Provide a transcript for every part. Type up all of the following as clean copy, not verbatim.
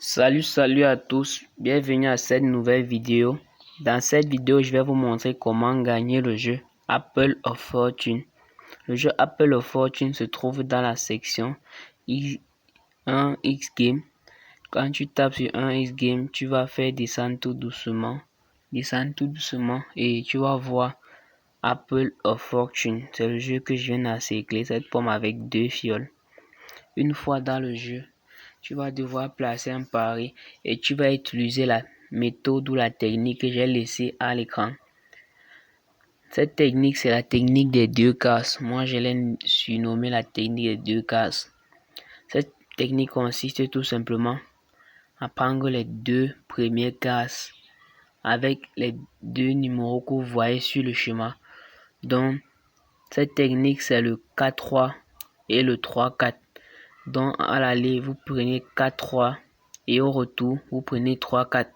Salut à tous, bienvenue à cette nouvelle vidéo. Dans cette vidéo, je vais vous montrer comment gagner le jeu Apple of Fortune. Le jeu Apple of Fortune se trouve dans la section 1x Game. Quand tu tapes sur 1x Game, tu vas faire descendre tout doucement et tu vas voir Apple of Fortune. C'est le jeu que je viens d'encercler, cette pomme avec 2 fioles. Une fois dans le jeu, tu vas devoir placer un pari et tu vas utiliser la méthode ou la technique que j'ai laissée à l'écran. Cette technique, c'est la technique des 2 cases. Moi, je l'ai surnommée la technique des 2 cases. Cette technique consiste tout simplement à prendre les 2 premières cases avec les 2 numéros que vous voyez sur le schéma. Donc, cette technique, c'est le 4-3 et le 3-4. Donc, à l'aller, vous prenez 4-3 et au retour, vous prenez 3-4.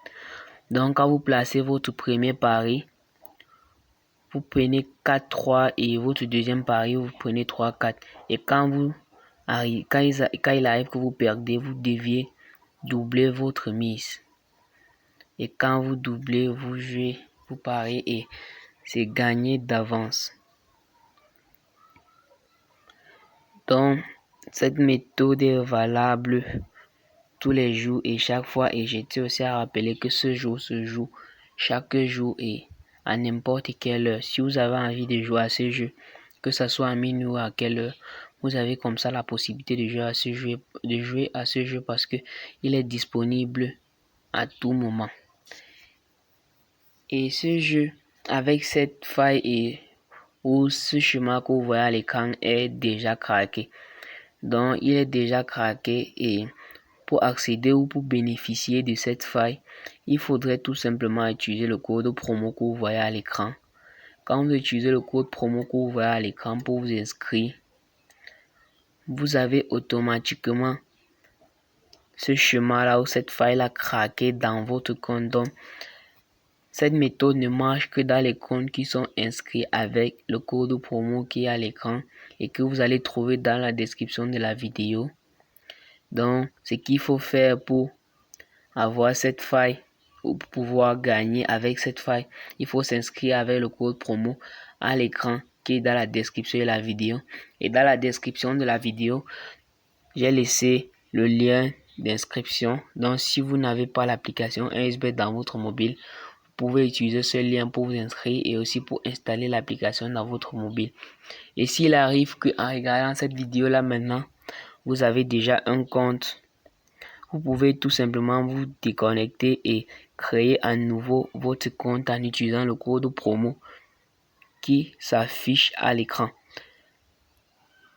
Donc, quand vous placez votre premier pari, vous prenez 4-3 et votre deuxième pari, vous prenez 3-4. Et quand il arrive que vous perdez, vous deviez doubler votre mise. Et quand vous doublez, vous jouez, vous pariez et c'est gagné d'avance. Donc, cette méthode est valable tous les jours et chaque fois, et je tiens aussi à rappeler que ce jeu se joue chaque jour et à n'importe quelle heure. Si vous avez envie de jouer à ce jeu, que ce soit à minuit ou à quelle heure, vous avez comme ça la possibilité de jouer à ce jeu, parce que il est disponible à tout moment. Et ce jeu, avec cette faille ou ce chemin que vous voyez à l'écran, est déjà craqué. Donc, il est déjà craqué et pour accéder ou pour bénéficier de cette faille, il faudrait tout simplement utiliser le code promo que vous voyez à l'écran. Quand vous utilisez le code promo que vous voyez à l'écran pour vous inscrire, vous avez automatiquement ce chemin-là ou cette faille-là craquée dans votre compte. Donc, cette méthode ne marche que dans les comptes qui sont inscrits avec le code promo qui est à l'écran et que vous allez trouver dans la description de la vidéo. Donc, ce qu'il faut faire pour avoir cette faille ou pour pouvoir gagner avec cette faille, il faut s'inscrire avec le code promo à l'écran qui est dans la description de la vidéo. Et dans la description de la vidéo, j'ai laissé le lien d'inscription. Donc, si vous n'avez pas l'application 1xBet dans votre mobile, vous pouvez utiliser ce lien pour vous inscrire et aussi pour installer l'application dans votre mobile. Et s'il arrive que en regardant cette vidéo là maintenant, vous avez déjà un compte, vous pouvez tout simplement vous déconnecter et créer à nouveau votre compte en utilisant le code promo qui s'affiche à l'écran.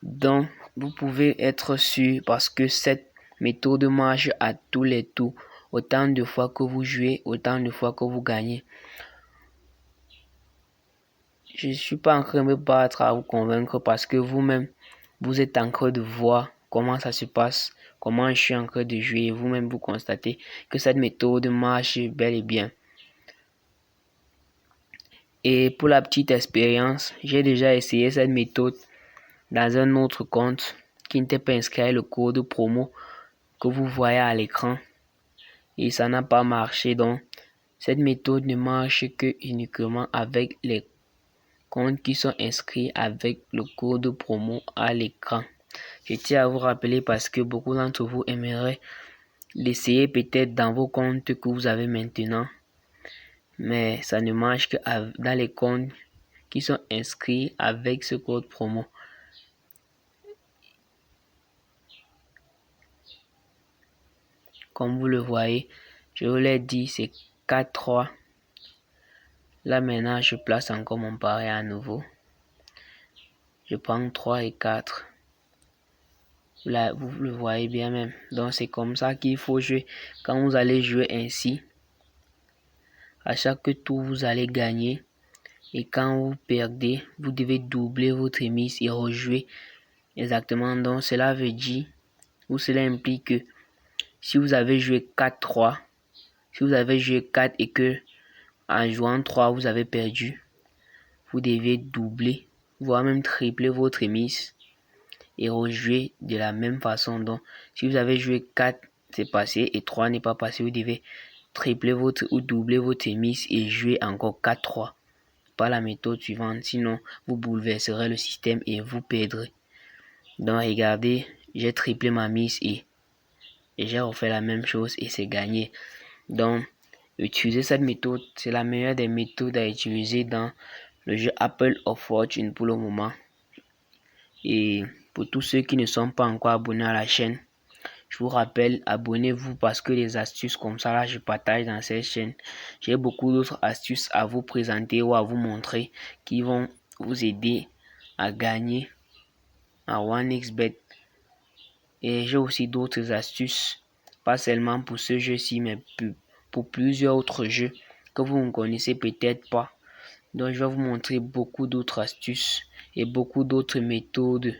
Donc, vous pouvez être sûr parce que cette méthode marche à tous les tours. Autant de fois que vous jouez, autant de fois que vous gagnez. Je ne suis pas en train de me battre à vous convaincre parce que vous-même, vous êtes en train de voir comment ça se passe, comment je suis en train de jouer. Vous-même, vous constatez que cette méthode marche bel et bien. Et pour la petite expérience, j'ai déjà essayé cette méthode dans un autre compte qui n'était pas inscrit avec le code promo que vous voyez à l'écran. Et ça n'a pas marché. Donc, cette méthode ne marche que uniquement avec les comptes qui sont inscrits avec le code promo à l'écran. Je tiens à vous rappeler parce que beaucoup d'entre vous aimeraient l'essayer peut-être dans vos comptes que vous avez maintenant. Mais ça ne marche que dans les comptes qui sont inscrits avec ce code promo. Comme vous le voyez, je vous l'ai dit, c'est 4-3. Là maintenant, je place encore mon pari à nouveau. Je prends 3 et 4. Là, vous le voyez bien même. Donc, c'est comme ça qu'il faut jouer. Quand vous allez jouer ainsi, à chaque tour, vous allez gagner. Et quand vous perdez, vous devez doubler votre mise et rejouer exactement. Donc, cela veut dire, ou cela implique que si vous avez joué 4-3, si vous avez joué 4 et que en jouant 3, vous avez perdu, vous devez doubler, voire même tripler votre mise et rejouer de la même façon. Donc, si vous avez joué 4 c'est passé et 3 n'est pas passé, vous devez tripler votre ou doubler votre mise et jouer encore 4-3 par la méthode suivante, sinon vous bouleverserez le système et vous perdrez. Donc regardez, j'ai triplé ma mise et j'ai refait la même chose et c'est gagné. Donc utilisez cette méthode, c'est la meilleure des méthodes à utiliser dans le jeu Apple of Fortune pour le moment. Et pour tous ceux qui ne sont pas encore abonnés à la chaîne, je vous rappelle, abonnez-vous parce que les astuces comme ça là, je partage dans cette chaîne. J'ai beaucoup d'autres astuces à vous présenter ou à vous montrer qui vont vous aider à gagner à 1xBet. Et j'ai aussi d'autres astuces, pas seulement pour ce jeu-ci, mais pour plusieurs autres jeux que vous ne connaissez peut-être pas. Donc je vais vous montrer beaucoup d'autres astuces et beaucoup d'autres méthodes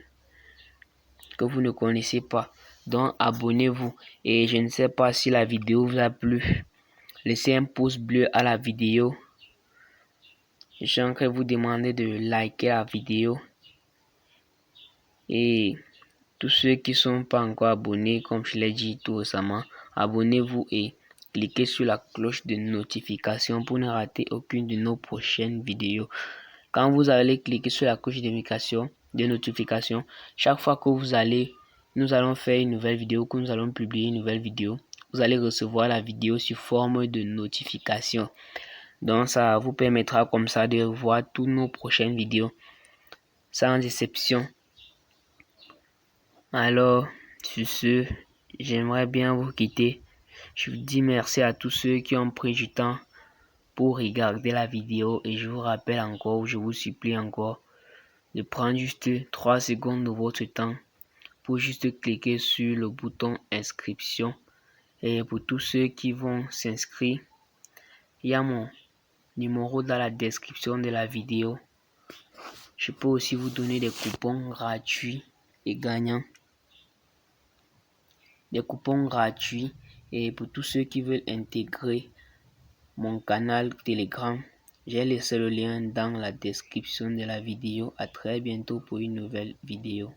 que vous ne connaissez pas. Donc abonnez-vous et je ne sais pas si la vidéo vous a plu. Laissez un pouce bleu à la vidéo. J'aimerais vous demander de liker la vidéo. Et tous ceux qui ne sont pas encore abonnés, comme je l'ai dit tout récemment, abonnez-vous et cliquez sur la cloche de notification pour ne rater aucune de nos prochaines vidéos. Quand vous allez cliquer sur la cloche de notification, chaque fois que nous allons faire une nouvelle vidéo, que nous allons publier une nouvelle vidéo, vous allez recevoir la vidéo sous forme de notification. Donc ça vous permettra comme ça de voir toutes nos prochaines vidéos sans exception. Alors, sur ce, j'aimerais bien vous quitter. Je vous dis merci à tous ceux qui ont pris du temps pour regarder la vidéo et je vous rappelle encore, je vous supplie encore de prendre juste 3 secondes de votre temps pour juste cliquer sur le bouton inscription. Et pour tous ceux qui vont s'inscrire, il y a mon numéro dans la description de la vidéo. Je peux aussi vous donner des coupons gratuits et gagnants. Des coupons gratuits et pour tous ceux qui veulent intégrer mon canal Telegram, j'ai laissé le lien dans la description de la vidéo. À très bientôt pour une nouvelle vidéo.